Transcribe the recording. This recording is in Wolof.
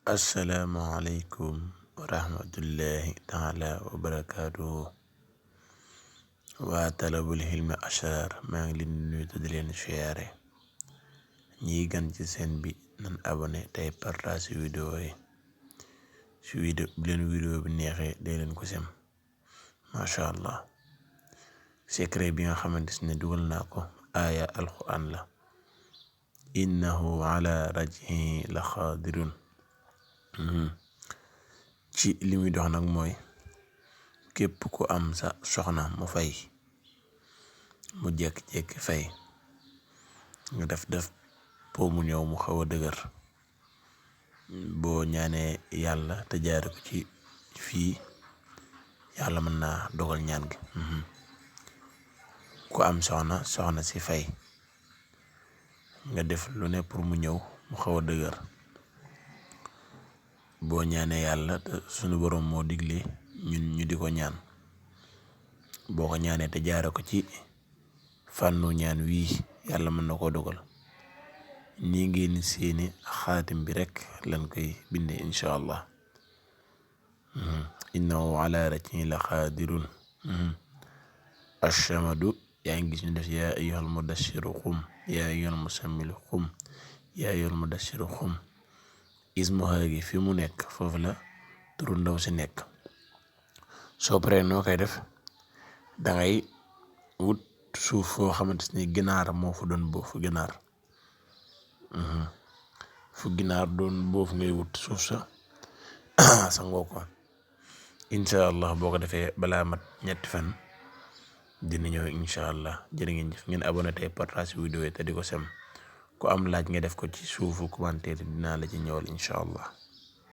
asalaamaaleykum wa rahmatullahi taala wa barakaatuhu waa talabul hilmi ashrar maa ngi leen di nuyu te di leen siyaare ñiy gan ci seen bi nan abonné tey partage vidéo yi su vidéo bi leen vidéo bi neexee dee leen ko sem macha allah secret bi nga xamante ne dugal naa ko aaya alquran la innahu ala raj'ihi la xaadirun ci li muy dox nag mooy képp ku am sa soxna mu fay mu jékki-jékki fay nga def po mu ñëw mu xaw a dëgër boo ñaanee yàlla te jaare ko ci fii yàlla mën naa dogal ñaan gi ku am soxna si fay nga def lu ne pour mu ñëw mu xaw a dëgër boo ñaanee yàlla te sunu borom moo digle ñun ñu di ko ñaan boo ko ñaanee te jaare ko ci fànnu ñaan wii yàlla mën na koo dogal nii ngeen seeni xaatim bi rek lan koy binde incha allah innahu ala raj'ihi la xaadirun achamadu yaa ngi gis ñu def yaa ayyuhal mudassiru qum yaa ayyuhal musammilu qum yaa ayyuhal mudassiru qum ismuha gi fi mu nekk foofu la turu ndaw si nekk soo paree noo koy def dangay wut suuf foo xamante ni ginaar moo fa doon boofu ginaar fu ginaar doon boofu ngay wut suuf sa sangoo ko incha allah boo ko defee balaa mat ñetti fan dina ñëw incha allah jërë ngeen jëf ngeen abonné tey partage vidéo yi te di ko sem ku am laaj nga def ko ci suufu commentaire dinaa la ci ñëwal incha allah